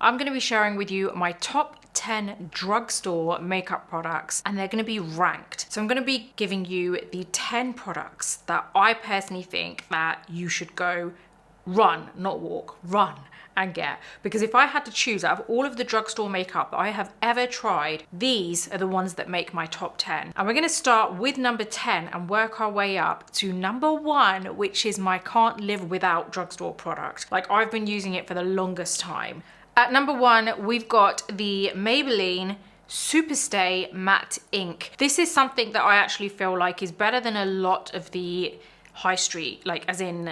I'm going to be sharing with you my top 10 drugstore makeup products, and they're going to be ranked. So I'm going to be giving you the 10 products that I personally think that you should go run, not walk, run and get. Because if I had to choose out of all of the drugstore makeup that I have ever tried, these are the ones that make my top 10. And we're going to start with number 10 and work our way up to number 1, which is my can't live without drugstore product. Like, I've been using it for the longest time. At number 1, we've got the Maybelline Superstay Matte Ink. This is something that I actually feel like is better than a lot of the high street, like as in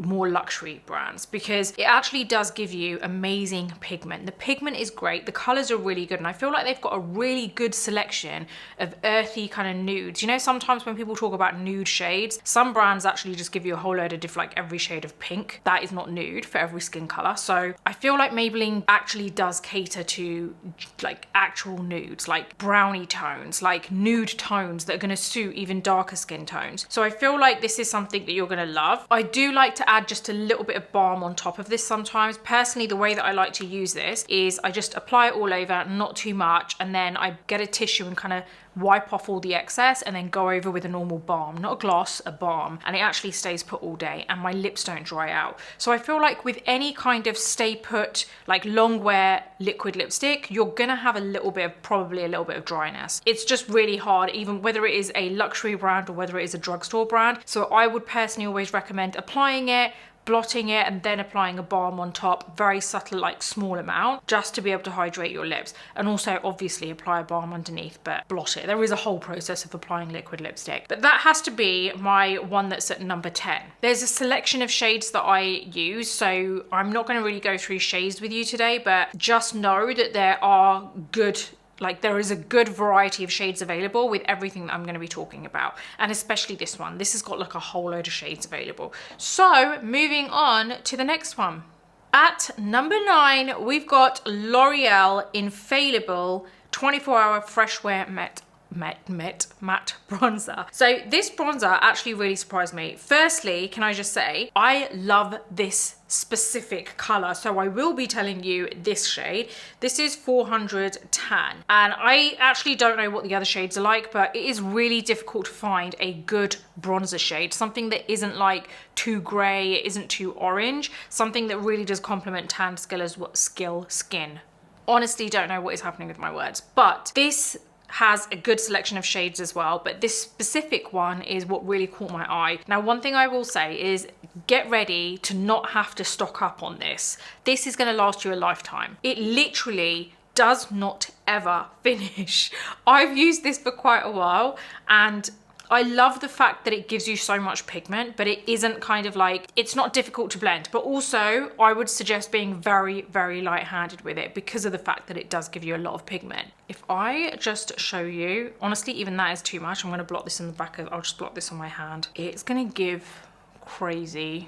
more luxury brands, because it actually does give you amazing pigment. The pigment is great, the colors are really good, and I feel like they've got a really good selection of earthy kind of nudes. You know, sometimes when people talk about nude shades, some brands actually just give you a whole load of different, like every shade of pink. That is not nude for every skin color. So I feel like Maybelline actually does cater to like actual nudes, like brownie tones, like nude tones that are going to suit even darker skin tones. So I feel like this is something that you're going to love. I do like to add just a little bit of balm on top of this sometimes. Personally, the way that I like to use this is I just apply it all over, not too much, and then I get a tissue and kind of wipe off all the excess and then go over with a normal balm, not a gloss, a balm, and it actually stays put all day and my lips don't dry out. So I feel like with any kind of stay put, like long wear liquid lipstick, you're gonna have a little bit of, probably a little bit of dryness. It's just really hard, even whether it is a luxury brand or whether it is a drugstore brand. So I would personally always recommend applying it, blotting it, and then applying a balm on top, very subtle, like small amount, just to be able to hydrate your lips. And also obviously apply a balm underneath, but blot it. There is a whole process of applying liquid lipstick, but that has to be my one that's at number 10. There's a selection of shades that I use, so I'm not going to really go through shades with you today, but just know that there are good, like there is a good variety of shades available with everything that I'm going to be talking about, and especially this one. This has got like a whole load of shades available. So moving on to the next one. At number 9, we've got L'Oreal Infailable 24-Hour Fresh Wear Matte bronzer. So this bronzer actually really surprised me. Firstly, can I just say, I love this specific color, so I will be telling you this shade. This is 400 Tan, and I actually don't know what the other shades are like, but it is really difficult to find a good bronzer shade, something that isn't like too gray, it isn't too orange, something that really does complement tan skin. Honestly, don't know what is happening with my words, but this has a good selection of shades as well, but this specific one is what really caught my eye. Now, one thing I will say is get ready to not have to stock up on this. This is going to last you a lifetime. It literally does not ever finish. I've used this for quite a while, and I love the fact that it gives you so much pigment, but it isn't kind of like, it's not difficult to blend. But also I would suggest being very, very light-handed with it because of the fact that it does give you a lot of pigment. If I just show you, honestly, even that is too much. I'm going to blot this in the back of, I'll just blot this on my hand. It's going to give crazy,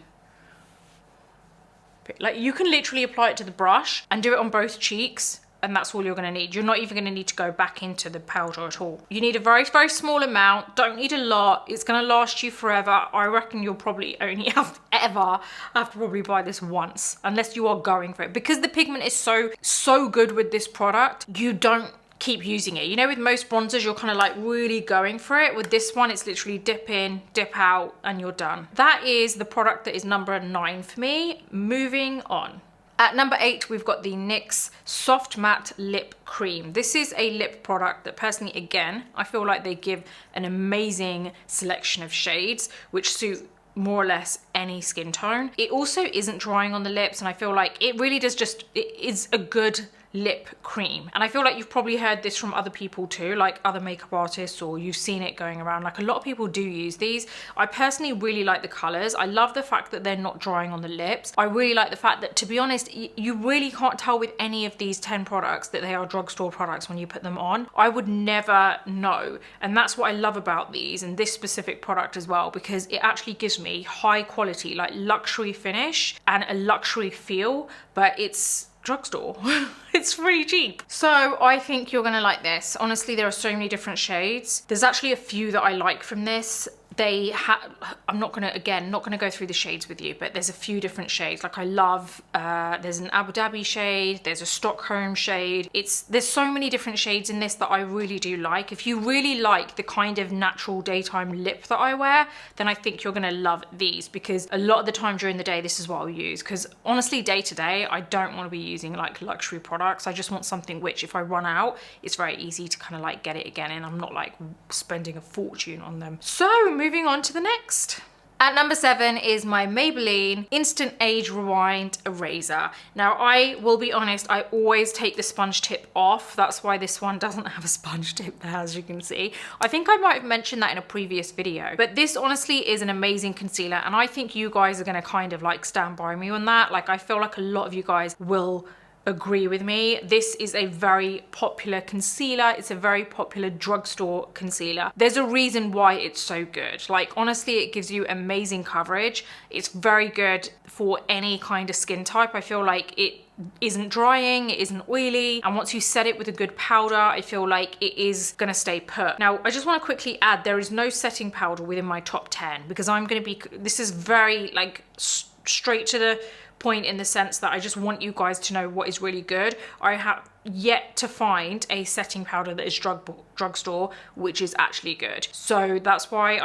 like you can literally apply it to the brush and do it on both cheeks, and that's all you're going to need. You're not even going to need to go back into the powder at all. You need a very, very small amount. Don't need a lot. It's going to last you forever. I reckon you'll probably only ever have to probably buy this once, unless you are going for it. Because the pigment is so good with this product, you don't keep using it. You know, with most bronzers, you're kind of like really going for it. With this one, it's literally dip in, dip out, and you're done. That is the product that is number 9 for me. Moving on. At number 8, we've got the NYX Soft Matte Lip Cream. This is a lip product that personally, again, I feel like they give an amazing selection of shades which suit more or less any skin tone. It also isn't drying on the lips, and I feel like it really does just, it is a good lip cream. And I feel like you've probably heard this from other people too, like other makeup artists, or you've seen it going around. Like a lot of people do use these. I personally really like the colors. I love the fact that they're not drying on the lips. I really like the fact that, to be honest, you really can't tell with any of these 10 products that they are drugstore products when you put them on. I would never know. And that's what I love about these and this specific product as well, because it actually gives me high quality, like luxury finish and a luxury feel, but it's drugstore. It's really cheap. So I think you're gonna like this. Honestly, there are so many different shades. There's actually a few that I like from this. they have, I'm not gonna go through the shades with you, but there's a few different shades. Like I love, there's an Abu Dhabi shade, there's a Stockholm shade. There's so many different shades in this that I really do like. If you really like the kind of natural daytime lip that I wear, then I think you're gonna love these, because a lot of the time during the day, this is what I'll use. Because honestly, day to day, I don't want to be using like luxury products. I just want something which, if I run out, it's very easy to kind of like get it again, and I'm not like spending a fortune on them. So moving on to the next. At number 7 is my Maybelline Instant Age Rewind Eraser. Now, I will be honest, I always take the sponge tip off. That's why this one doesn't have a sponge tip there, as you can see. I think I might have mentioned that in a previous video, but this honestly is an amazing concealer, and I think you guys are gonna kind of like stand by me on that. Like, I feel like a lot of you guys will agree with me. This is a very popular concealer. It's a very popular drugstore concealer. There's a reason why it's so good. Like, honestly, it gives you amazing coverage. It's very good for any kind of skin type. I feel like it isn't drying, it isn't oily, and once you set it with a good powder, I feel like it is gonna stay put. Now, I just want to quickly add, there is no setting powder within my top 10, because this is very like straight to the point, in the sense that I just want you guys to know what is really good. I have yet to find a setting powder that is drugstore which is actually good. So that's why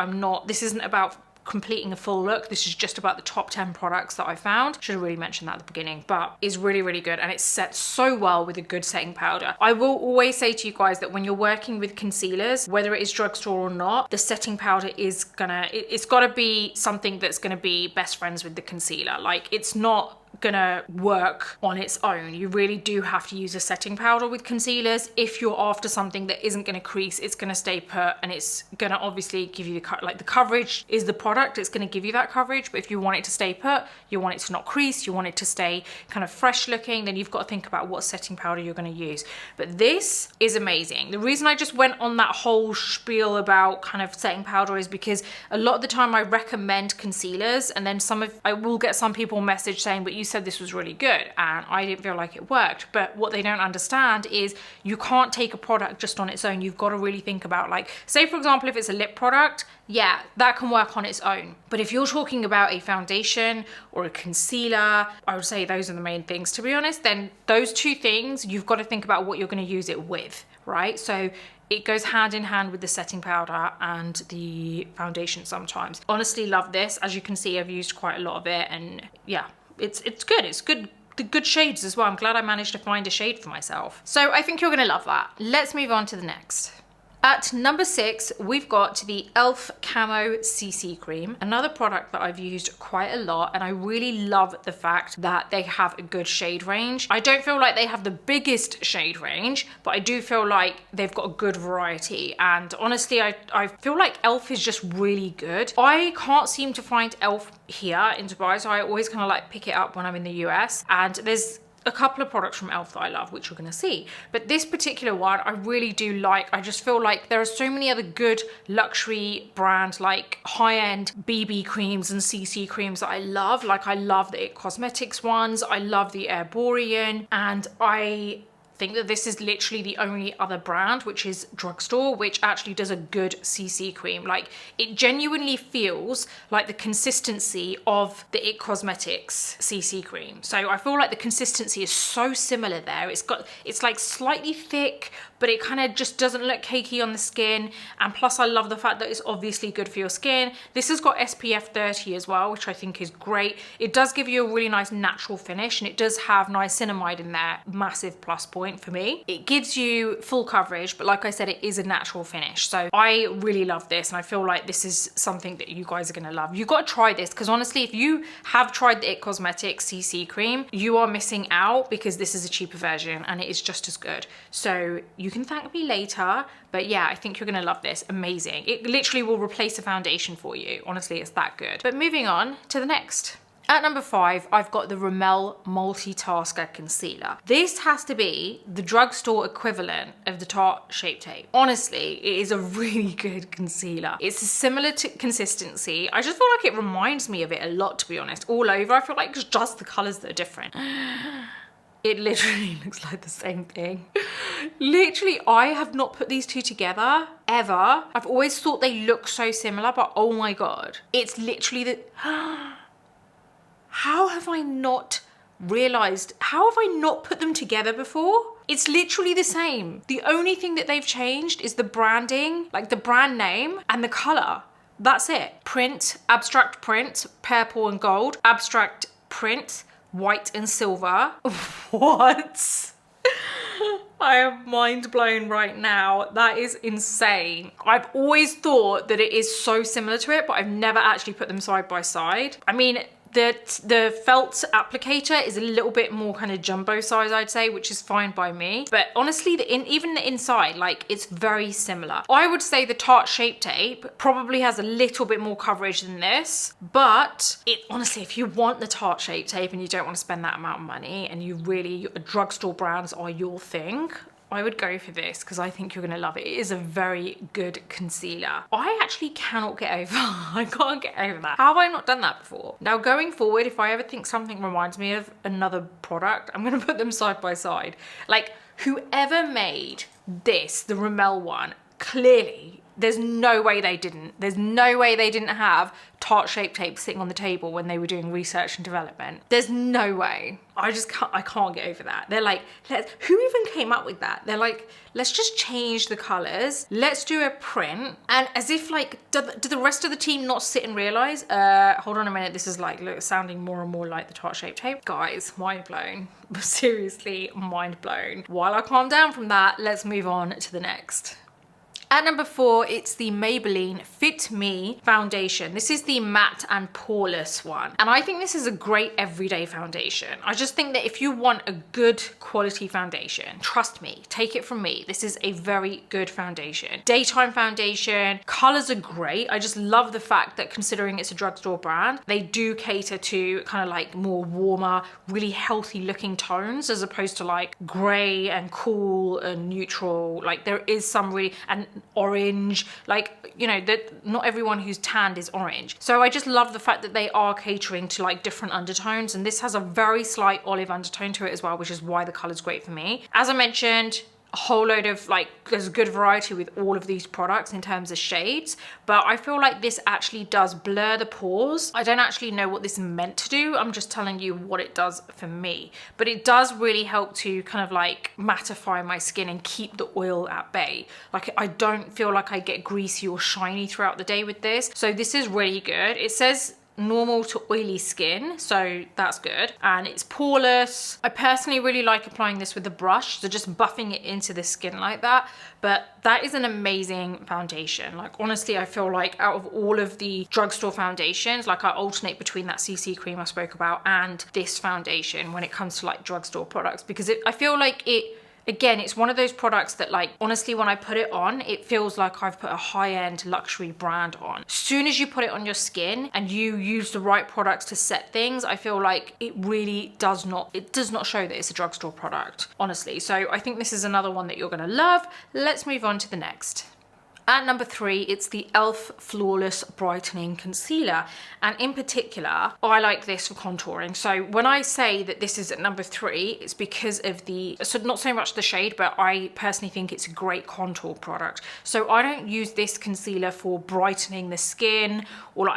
this isn't about completing a full look. This is just about the top 10 products that I found. Should have really mentioned that at the beginning, but it's really, really good, and it sets so well with a good setting powder. I will always say to you guys that when you're working with concealers, whether it is drugstore or not, the setting powder is it's gotta be something that's gonna be best friends with the concealer. Like, it's not gonna work on its own. You really do have to use a setting powder with concealers if you're after something that isn't gonna crease, it's gonna stay put, and it's gonna obviously give you the coverage is the product, it's gonna give you that coverage. But if you want it to stay put, you want it to not crease, you want it to stay kind of fresh looking, then you've got to think about what setting powder you're gonna use. But this is amazing. The reason I just went on that whole spiel about kind of setting powder is because a lot of the time I recommend concealers, and then I will get some people message saying, but you said this was really good and I didn't feel like it worked. But what they don't understand is you can't take a product just on its own. You've got to really think about, like, say for example, if it's a lip product, yeah, that can work on its own. But if you're talking about a foundation or a concealer, I would say those are the main things, to be honest. Then those two things, you've got to think about what you're going to use it with, right? So it goes hand in hand with the setting powder and the foundation sometimes. Honestly, love this. As you can see, I've used quite a lot of it, and yeah, it's good. It's good. The good shades as well. I'm glad I managed to find a shade for myself. So I think you're gonna love that. Let's move on to the next. At number 6, we've got the E.L.F. Camo CC Cream, another product that I've used quite a lot, and I really love the fact that they have a good shade range. I don't feel like they have the biggest shade range, but I do feel like they've got a good variety, and honestly, I feel like E.L.F. is just really good. I can't seem to find E.L.F. here in Dubai, so I always kind of like pick it up when I'm in the US, and there's a couple of products from E.L.F. that I love, which you're gonna see. But this particular one, I really do like. I just feel like there are so many other good luxury brands, like high-end BB creams and CC creams that I love. Like, I love the IT Cosmetics ones, I love the Airborne, and I think that this is literally the only other brand, which is Drugstore, which actually does a good CC cream. Like, it genuinely feels like the consistency of the IT Cosmetics CC cream. So I feel like the consistency is so similar there. It's like slightly thick, but it kind of just doesn't look cakey on the skin. And plus, I love the fact that it's obviously good for your skin. This has got SPF 30 as well, which I think is great. It does give you a really nice natural finish, and it does have niacinamide in there, massive plus point for me. It gives you full coverage, but like I said, it is a natural finish. So I really love this, and I feel like this is something that you guys are gonna love. You've got to try this, because honestly, if you have tried the IT Cosmetics CC cream, you are missing out, because this is a cheaper version and it is just as good. So you can thank me later, but yeah, I think you're gonna love this. Amazing. It literally will replace a foundation for you. Honestly, it's that good. But moving on to the next. At number 5, I've got the Rimmel Multitasker Concealer. This has to be the drugstore equivalent of the Tarte Shape Tape. Honestly, it is a really good concealer. It's a similar consistency. I just feel like it reminds me of it a lot, to be honest. All over, I feel like it's just the colors that are different. It literally looks like the same thing. Literally, I have not put these two together ever. I've always thought they look so similar, but oh my God, it's literally the... How have I not realized? How have I not put them together before? It's literally the same. The only thing that they've changed is the branding, like the brand name and the color. That's it. Print, abstract print, purple and gold, abstract print, white and silver. What? I am mind blown right now. That is insane. I've always thought that it is so similar to it, but I've never actually put them side by side. I mean, the felt applicator is a little bit more kind of jumbo size, I'd say, which is fine by me. But honestly, even the inside, like, it's very similar. I would say the Tarte Shape Tape probably has a little bit more coverage than this, but it honestly, if you want the Tarte Shape Tape and you don't want to spend that amount of money and you really, drugstore brands are your thing, I would go for this because I think you're gonna love it. It is a very good concealer. I actually cannot get over, I can't get over that. How have I not done that before? Now going forward, if I ever think something reminds me of another product, I'm gonna put them side by side. Like, whoever made this, the Rimmel one, clearly, there's no way they didn't. There's no way they didn't have Tarte Shape Tape sitting on the table when they were doing research and development. There's no way. I can't get over that. They're like, who even came up with that? They're like, let's just change the colors. Let's do a print. And as if like, do the rest of the team not sit and realize, hold on a minute, this is like sounding more and more like the Tarte Shape Tape. Guys, mind blown. Seriously, mind blown. While I calm down from that, let's move on to the next. At number 4, it's the Maybelline Fit Me Foundation. This is the matte and poreless one. And I think this is a great everyday foundation. I just think that if you want a good quality foundation, trust me, take it from me, this is a very good foundation. Daytime foundation, colors are great. I just love the fact that considering it's a drugstore brand, they do cater to kind of like more warmer, really healthy looking tones as opposed to like gray and cool and neutral. Like there is some really, and orange, like, you know, that not everyone who's tanned is orange. So I just love the fact that they are catering to like different undertones, and this has a very slight olive undertone to it as well, which is why the color's great for me. As I mentioned, a whole load of like, there's a good variety with all of these products in terms of shades, but I feel like this actually does blur the pores. I don't actually know what this is meant to do, I'm just telling you what it does for me, but it does really help to kind of like mattify my skin and keep the oil at bay. Like I don't feel like I get greasy or shiny throughout the day with this, so this is really good. It says normal to oily skin, so that's good, and it's poreless. I personally really like applying this with a brush, so just buffing it into the skin like that, but that is an amazing foundation. Like honestly, I feel like out of all of the drugstore foundations, like I alternate between that CC cream I spoke about and this foundation when it comes to like drugstore products, because I feel like again, it's one of those products that like, honestly, when I put it on, it feels like I've put a high-end luxury brand on. As soon as you put it on your skin and you use the right products to set things, I feel like it really does not show that it's a drugstore product, honestly. So I think this is another one that you're gonna love. Let's move on to the next. At number 3, it's the E.L.F Flawless Brightening Concealer. And in particular, I like this for contouring. So when I say that this is at number 3, it's because of so not so much the shade, but I personally think it's a great contour product. So I don't use this concealer for brightening the skin, or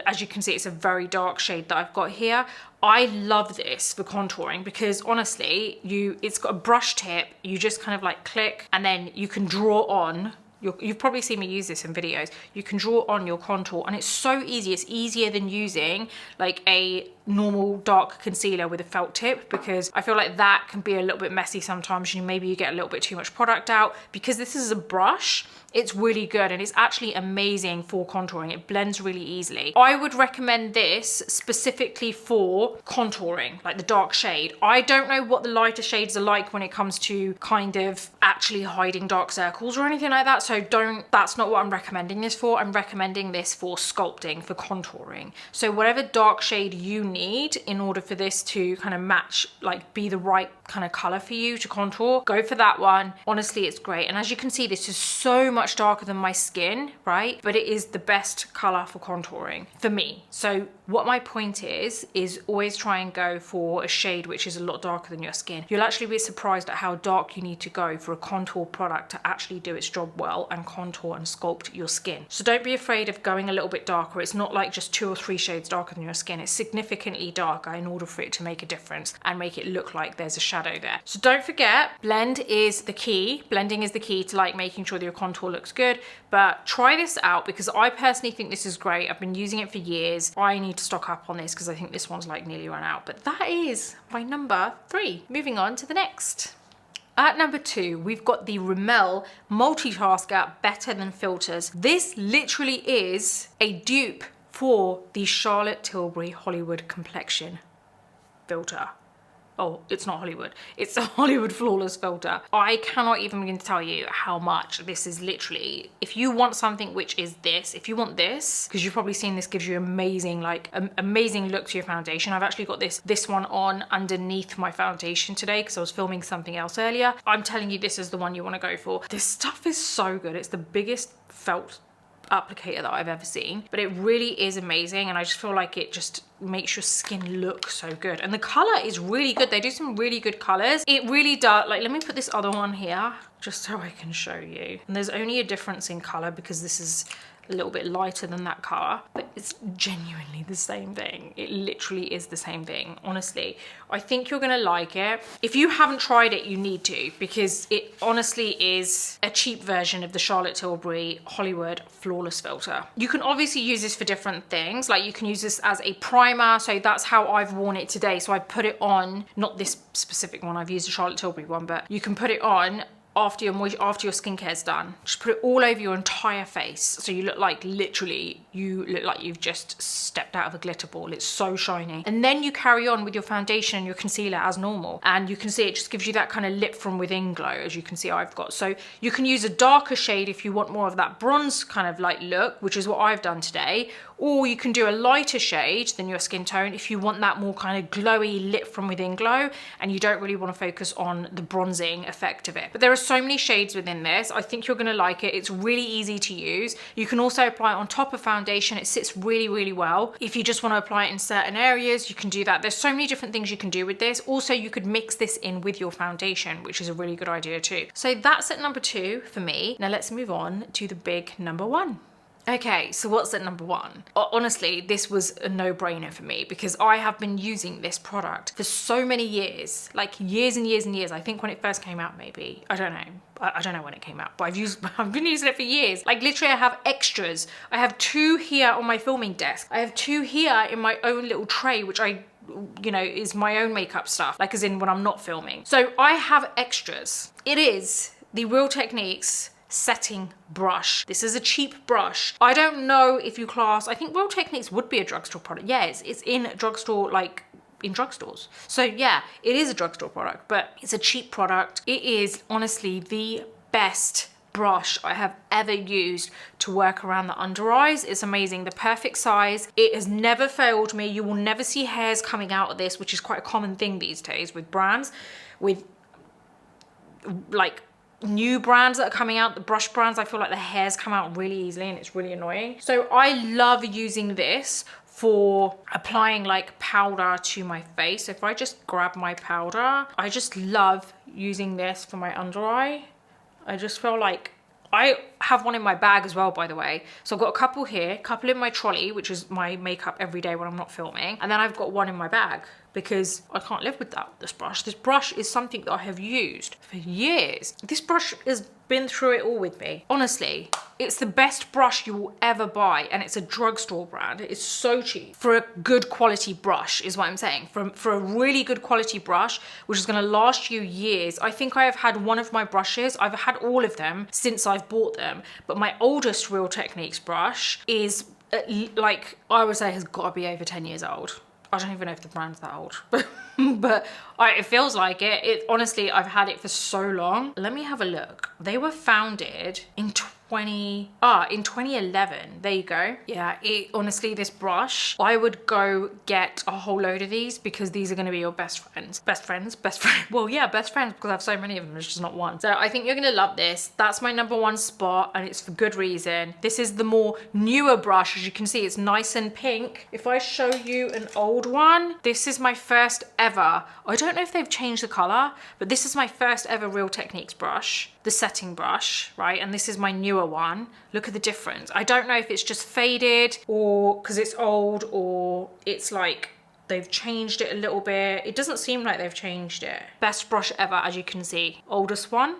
as you can see, it's a very dark shade that I've got here. I love this for contouring because honestly, it's got a brush tip, you just kind of like click and then you can draw on. You've probably seen me use this in videos. You can draw on your contour and it's so easy. It's easier than using like a normal dark concealer with a felt tip, because I feel like that can be a little bit messy sometimes. Maybe you get a little bit too much product out. Because this is a brush, it's really good and it's actually amazing for contouring. It blends really easily. I would recommend this specifically for contouring, like the dark shade. I don't know what the lighter shades are like when it comes to kind of actually hiding dark circles or anything like that. So that's not what I'm recommending this for. I'm recommending this for sculpting, for contouring. So whatever dark shade you need in order for this to kind of match, like be the right kind of color for you to contour, go for that one. Honestly, it's great. And as you can see, this is so much darker than my skin, right? But it is the best color for contouring for me. So what my point is always try and go for a shade which is a lot darker than your skin. You'll actually be surprised at how dark you need to go for a contour product to actually do its job well and contour and sculpt your skin. So don't be afraid of going a little bit darker. It's not like just 2 or 3 shades darker than your skin. It's significantly darker in order for it to make a difference and make it look like there's a shadow there. So don't forget, blend is the key. Blending is the key to like making sure that your contour looks good. But try this out because I personally think this is great. I've been using it for years. I need to stock up on this because I think this one's like nearly run out. But that is my number 3. Moving on to the next. At number 2, we've got the Rimmel Multitasker Better Than Filters. This literally is a dupe for the Charlotte Tilbury Hollywood Complexion filter. Oh, it's not Hollywood. It's a Hollywood Flawless filter. I cannot even begin to tell you how much this is literally, if you want something which is this, if you want this, because you've probably seen this gives you amazing, like amazing look to your foundation. I've actually got this one on underneath my foundation today because I was filming something else earlier. I'm telling you, this is the one you want to go for. This stuff is so good. It's the biggest felt applicator that I've ever seen, but it really is amazing, and I just feel like it just makes your skin look so good, and the color is really good. They do some really good colors. It really does. Like, let me put this other one here just so I can show you, and there's only a difference in color because this is a little bit lighter than that color, but it's genuinely the same thing. It literally is the same thing. Honestly, I think you're gonna like it. If you haven't tried it, you need to, because it honestly is a cheap version of the Charlotte Tilbury Hollywood Flawless filter. You can obviously use this for different things. Like, you can use this as a primer, so that's how I've worn it today. So I put it on, not this specific one, I've used the Charlotte Tilbury one, but you can put it on after your skincare's done. Just put it all over your entire face, so you look like, literally, you look like you've just stepped out of a glitter ball. It's so shiny. And then you carry on with your foundation and your concealer as normal, and you can see it just gives you that kind of lip from within glow, as you can see I've got. So you can use a darker shade if you want more of that bronze kind of like look, which is what I've done today, or you can do a lighter shade than your skin tone if you want that more kind of glowy lip from within glow and you don't really want to focus on the bronzing effect of it. But there are so many shades within this. I think you're going to like it. It's really easy to use. You can also apply it on top of foundation. It sits really, really well. If you just want to apply it in certain areas, you can do that. There's so many different things you can do with this. Also, you could mix this in with your foundation, which is a really good idea too. So that's at number 2 for me. Now let's move on to the big number 1. Okay, so what's at number 1? Honestly, this was a no-brainer for me because I have been using this product for so many years, like years and years and years. I think when it first came out, maybe. I don't know. I don't know when it came out, but I've been using it for years. Like, literally, I have extras. I have 2 here on my filming desk. I have 2 here in my own little tray, which you know, is my own makeup stuff, like as in when I'm not filming. So I have extras. It is the Real Techniques setting brush. This is a cheap brush. I don't know if you class, I think Real Techniques would be a drugstore product. Yeah, it's in drugstore, like in drugstores. So yeah, it is a drugstore product, but it's a cheap product. It is honestly the best brush I have ever used to work around the under eyes. It's amazing. The perfect size. It has never failed me. You will never see hairs coming out of this, which is quite a common thing these days with brands, with like new brands that are coming out, the brush brands. I feel like the hairs come out really easily and it's really annoying. So I love using this for applying like powder to my face. So if I just grab my powder, I just love using this for my under eye. I just feel like, I have one in my bag as well, by the way. So I've got a couple here, a couple in my trolley, which is my makeup every day when I'm not filming. And then I've got one in my bag because I can't live without this brush. This brush is something that I have used for years. This brush has been through it all with me. Honestly, it's the best brush you will ever buy, and it's a drugstore brand. It's so cheap for a good quality brush is what I'm saying. For a really good quality brush, which is gonna last you years. I think I have had one of my brushes, I've had all of them since I've bought them, but my oldest Real Techniques brush is like, I would say has gotta be over 10 years old. I don't even know if the brand's that old, but it feels like it. Honestly, I've had it for so long. Let me have a look. They were founded in in 2011. There you go. Yeah, honestly, this brush, I would go get a whole load of these because these are going to be your best friends. Well, yeah, best friends, because I have so many of them. There's just not one. So I think you're going to love this. That's my #1 spot, and it's for good reason. This is the more newer brush. As you can see, it's nice and pink. If I show you an old one, this is my first ever. I don't know if they've changed the color, but this is my first ever Real Techniques brush, the setting brush, right? And this is my newer one. Look at the difference. I don't know if it's just faded or because it's old, or it's like they've changed it a little bit. It doesn't seem like they've changed it. Best brush ever, as you can see. Oldest one,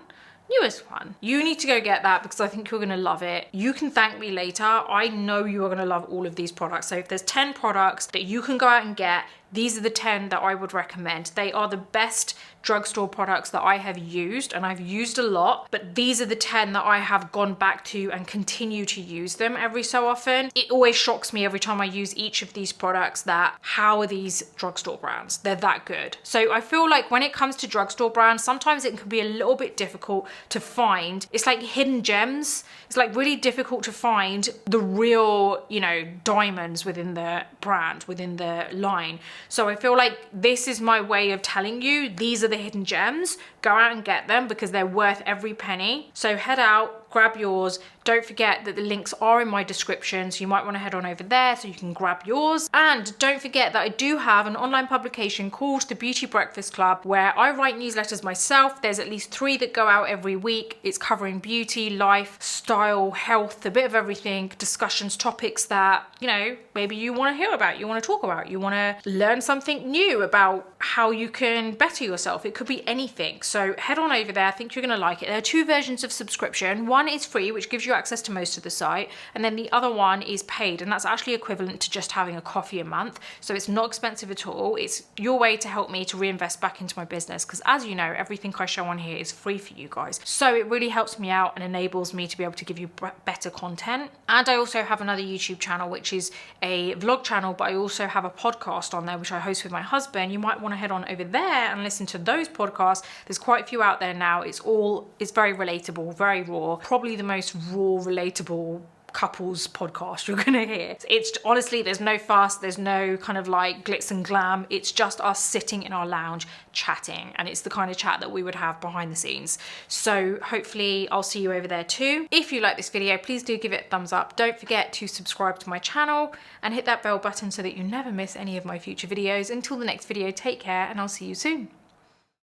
newest one. You need to go get that because I think you're gonna love it. You can thank me later. I know you are gonna love all of these products. So if there's 10 products that you can go out and get, these are the 10 that I would recommend. They are the best drugstore products that I have used, and I've used a lot, but these are the 10 that I have gone back to and continue to use them every so often. It always shocks me every time I use each of these products that how are these drugstore brands? They're that good. So I feel like when it comes to drugstore brands, sometimes it can be a little bit difficult to find. It's like hidden gems. It's like really difficult to find the real, you know, diamonds within the brand, within the line. So I feel like this is my way of telling you these are the hidden gems. Go out and get them because they're worth every penny. So head out, grab yours. Don't forget that the links are in my description, so you might want to head on over there so you can grab yours. And don't forget that I do have an online publication called The Beauty Breakfast Club where I write newsletters myself. There's at least 3 that go out every week. It's covering beauty, life, style, health, a bit of everything, discussions, topics that, you know, maybe you want to hear about, you want to talk about, you want to learn something new about how you can better yourself. It could be anything. So head on over there. I think you're going to like it. There are 2 versions of subscription. One is free, which gives you access to most of the site, and then the other one is paid, and that's actually equivalent to just having a coffee a month. So it's not expensive at all. It's your way to help me to reinvest back into my business, because as you know, everything I show on here is free for you guys. So it really helps me out and enables me to be able to give you better content. And I also have another YouTube channel, which is a vlog channel, but I also have a podcast on there, which I host with my husband. You might want to head on over there and listen to those podcasts. There's quite a few out there now. It's very relatable, very raw, probably the most raw, relatable couples podcast you're gonna hear. It's honestly, there's no fuss, there's no kind of like glitz and glam. It's just us sitting in our lounge chatting, and it's the kind of chat that we would have behind the scenes. So hopefully I'll see you over there too. If you like this video, please do give it a thumbs up. Don't forget to subscribe to my channel and hit that bell button so that you never miss any of my future videos. Until the next video, take care, and I'll see you soon.